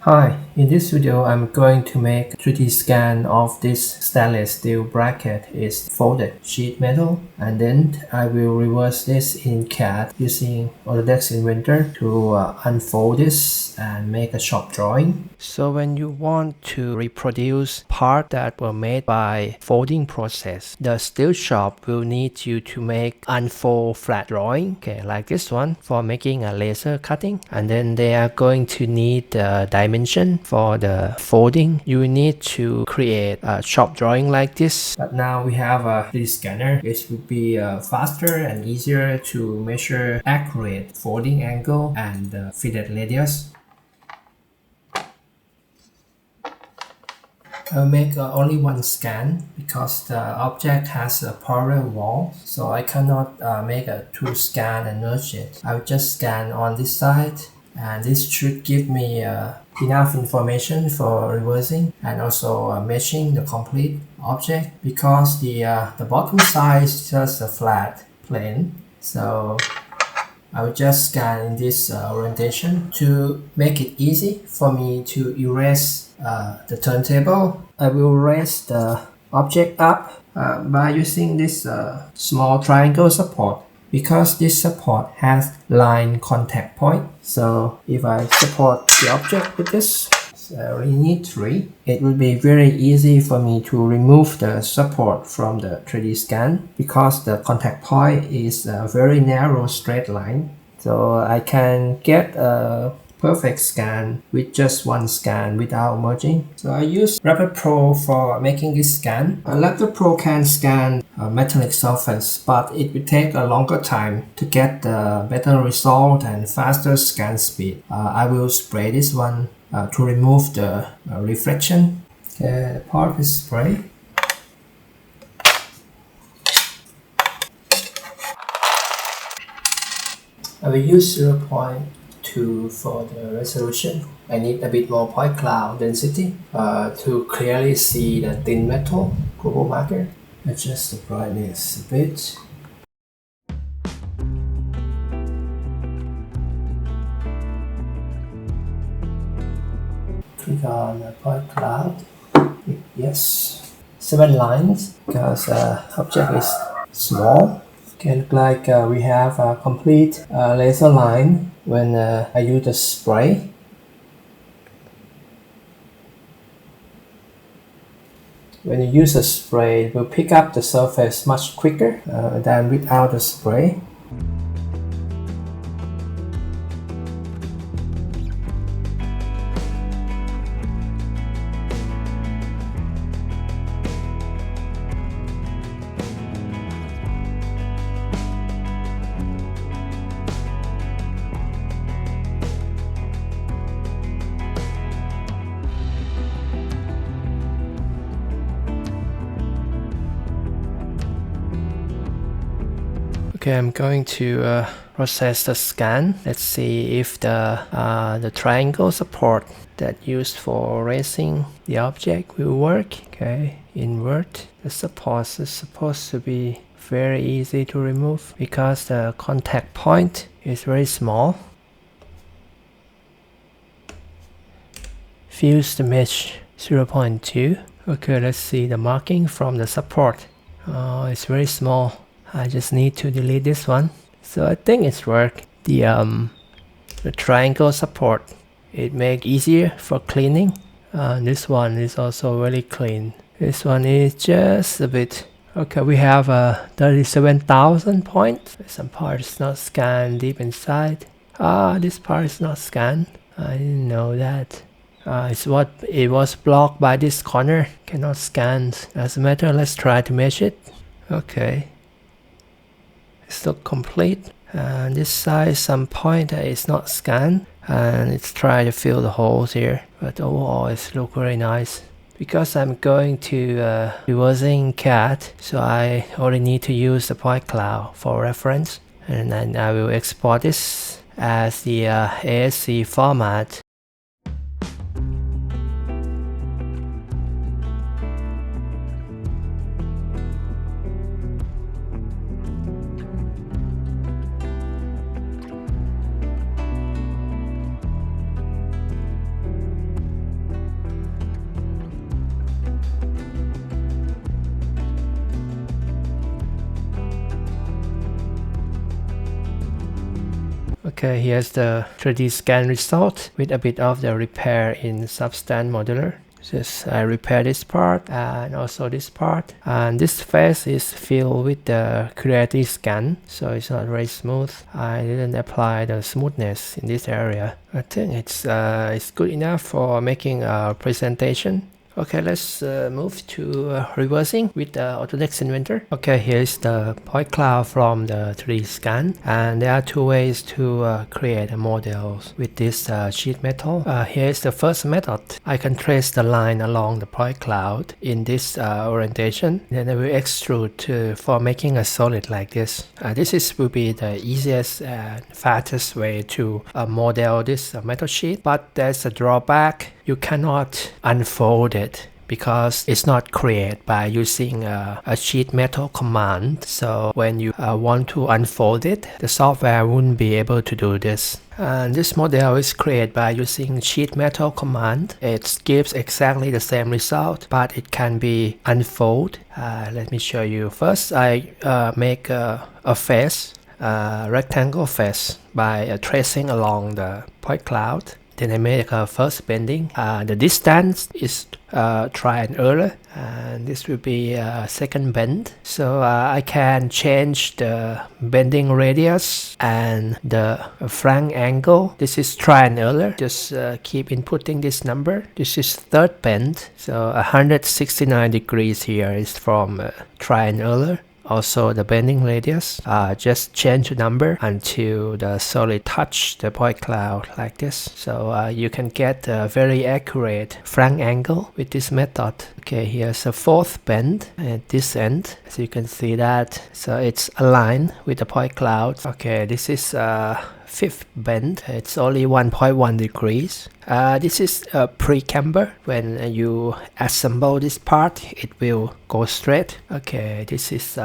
Hi, in this video I'm going to make a 3D scan of this stainless steel bracket is folded sheet metal, and then I will reverse this in CAD using Autodesk Inventor to unfold this and make a shop drawing. So when you want to reproduce parts that were made by folding process, the steel shop will need you to make unfold flat drawing, like this one for making a laser cutting, and then they are going to need the dimension for the folding. You need to create a shop drawing like this. But now we have a 3D scanner. It will be faster and easier to measure accurate folding angle and fitted radius. I'll make only one scan because the object has a parallel wall, so I cannot make a two scan and merge it. I'll just scan on this side, and this should give me enough information for reversing and also matching the complete object, because the bottom side is just a flat plane. So I will just scan in this orientation to make it easy for me to erase the turntable. I will raise the object up by using this small triangle support, because this support has line contact point. So if I support the object with this, I only need 3. It will be very easy for me to remove the support from the 3D scan, because the contact point is a very narrow straight line. So I can get a perfect scan with just one scan without merging. So I use Raptor Pro for making this scan. Raptor Pro can scan a metallic surface, but it will take a longer time to get the better result and faster scan speed. I will spray this one to remove the reflection. The part is sprayed. I will use 0.2 for the resolution. I need a bit more point cloud density to clearly see the thin metal global marker. Adjust the brightness a bit. Click on the point cloud. Yes. 7 lines because the object is small. Okay, look like we have a complete laser line when I use the spray. When you use a spray, it will pick up the surface much quicker than without the spray. Okay, I'm going to process the scan. Let's see if the triangle support that used for raising the object will work. Okay, invert. The support is supposed to be very easy to remove because the contact point is very small. Fuse the mesh 0.2. Okay, let's see the marking from the support. It's very small. I just need to delete this one. So I think it's worked. The triangle support, it makes easier for cleaning. This one is also really clean. This one is just a bit. Okay, we have 37,000 points. Some parts not scanned deep inside. This part is not scanned. I didn't know that. It was blocked by this corner. Cannot scan. As a matter, let's try to measure it. Okay. It's not complete, and this side some point that is not scanned, and it's trying to fill the holes here, but overall it looks very nice. Because I'm going to reversing CAD, so I only need to use the point cloud for reference, and then I will export this as the ASC format. Okay, here's the 3D scan result with a bit of the repair in Substance Modular. Just I repair this part and also this part, and this face is filled with the Creality scan, so it's not very smooth. I didn't apply the smoothness in this area. I think it's good enough for making a presentation. Okay, let's move to reversing with the Autodesk Inventor. Okay, here's the point cloud from the 3D scan, and there are two ways to create a model with this sheet metal. Here's the first method. I can trace the line along the point cloud in this orientation, then I will extrude for making a solid like this. Will be the easiest and fastest way to model this metal sheet, but there's a drawback. You cannot unfold it because it's not created by using a sheet metal command. So when you want to unfold it, the software wouldn't be able to do this. And this model is created by using sheet metal command. It gives exactly the same result, but it can be unfolded. Let me show you. First, I make a face, rectangle face by tracing along the point cloud. Then I make a first bending. The distance is try and error, and this will be a second bend. So I can change the bending radius and the flank angle. This is try and error. Just keep inputting this number. This is third bend. So 169 degrees here is from try and error. Also the bending radius, just change the number until the solid touch the point cloud like this. So you can get a very accurate flank angle with this method. Okay, here's a fourth bend at this end, so you can see that. So it's aligned with the point cloud. Okay, this is fifth bend. It's only 1.1 degrees. This is a pre-camber. When you assemble this part, it will go straight. Okay, this is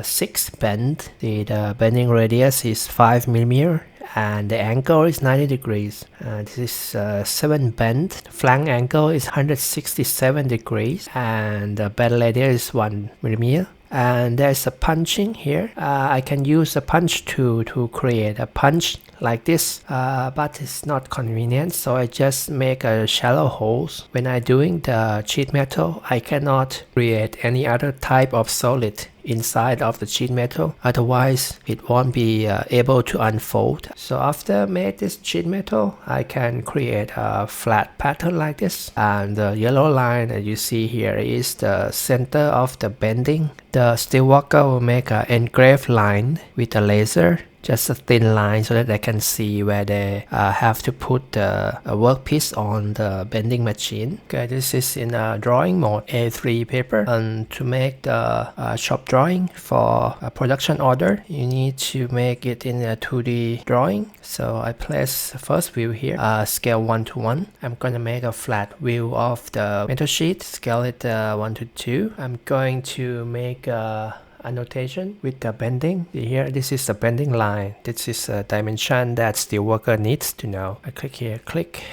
sixth bend. The bending radius is 5 millimeters. And the angle is 90 degrees. This is 7th bend. The flank angle is 167 degrees, and the bend radius is 1 millimeter. And there's a punching here. I can use a punch tool to create a punch like this, but it's not convenient, so I just make a shallow holes. When I'm doing the sheet metal, I cannot create any other type of solid inside of the sheet metal, otherwise it won't be able to unfold. So after make this sheet metal, I can create a flat pattern like this, and the yellow line that you see here is the center of the bending. The steelworker will make an engraved line with a laser, just a thin line, so that they can see where they have to put the workpiece on the bending machine. Okay, this is in a drawing mode, A3 paper. And to make the shop drawing for a production order, you need to make it in a 2D drawing. So I place the first view here, scale 1:1. I'm gonna make a flat view of the metal sheet, scale it 1:2. I'm going to make a annotation with the bending. Here, this is the bending line. This is a dimension that steelworker needs to know. I click here, click.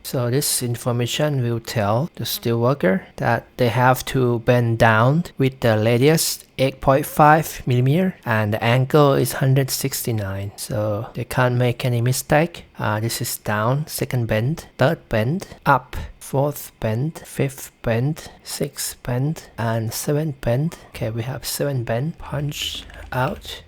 So this information will tell the steelworker that they have to bend down with the radius 8.5 millimeter and the angle is 169. So they can't make any mistake. This is down, second bend, third bend, up, fourth bend, fifth bend, sixth bend, and seventh bend. Okay, we have 7 bend. Punch out.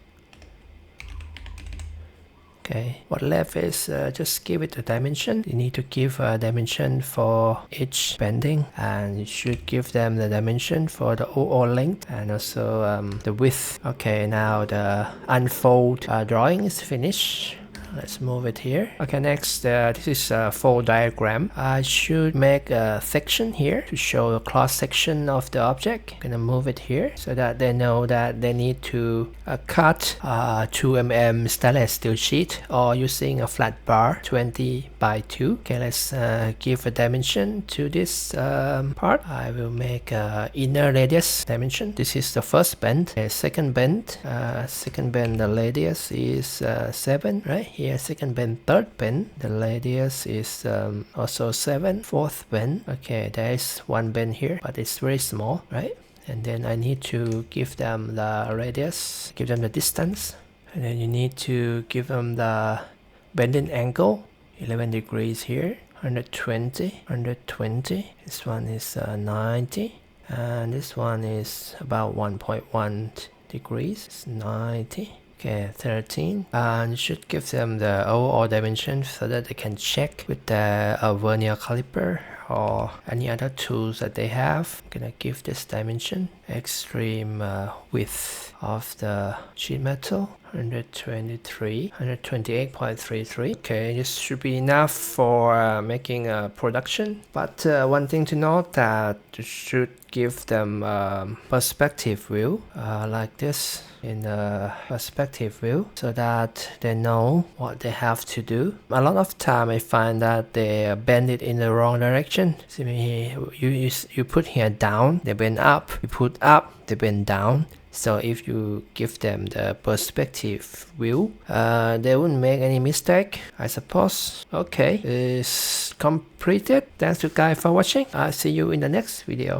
Okay, what left is just give it a dimension. You need to give a dimension for each bending, and you should give them the dimension for the overall length and also the width. Okay, now the unfold drawing is finished. Let's move it here. Okay, next, this is a fold diagram. I should make a section here to show a cross section of the object. I'm gonna move it here so that they know that they need to cut 2 mm stainless steel sheet or using a flat bar 20 by 2. Okay, let's give a dimension to this part. I will make a inner radius dimension. This is the first bend. Okay, second bend, the radius is 7, right? Here, second bend, third bend, the radius is also 7. Fourth bend, okay, there is 1 bend here, but it's very small, right? and then I need to give them the radius, give them the distance, and then you need to give them the bending angle, 11 degrees here, 120, 120. This one is 90, and this one is about 1.1 degrees. It's 90. Okay, 13. And you should give them the overall dimension so that they can check with the vernier caliper or any other tools that they have. I'm gonna give this dimension, extreme width of the sheet metal, 123, 128.33. Okay, this should be enough for making a production. But one thing to note that you should give them perspective view like this, in the perspective view, so that they know what they have to do. A lot of time I find that they bend it in the wrong direction. See me here, you put here down, they bend up. You put up, they bend down. So if you give them the perspective view, they wouldn't make any mistake, I suppose. Okay, it's completed. Thanks you guys for watching. I'll see you in the next video.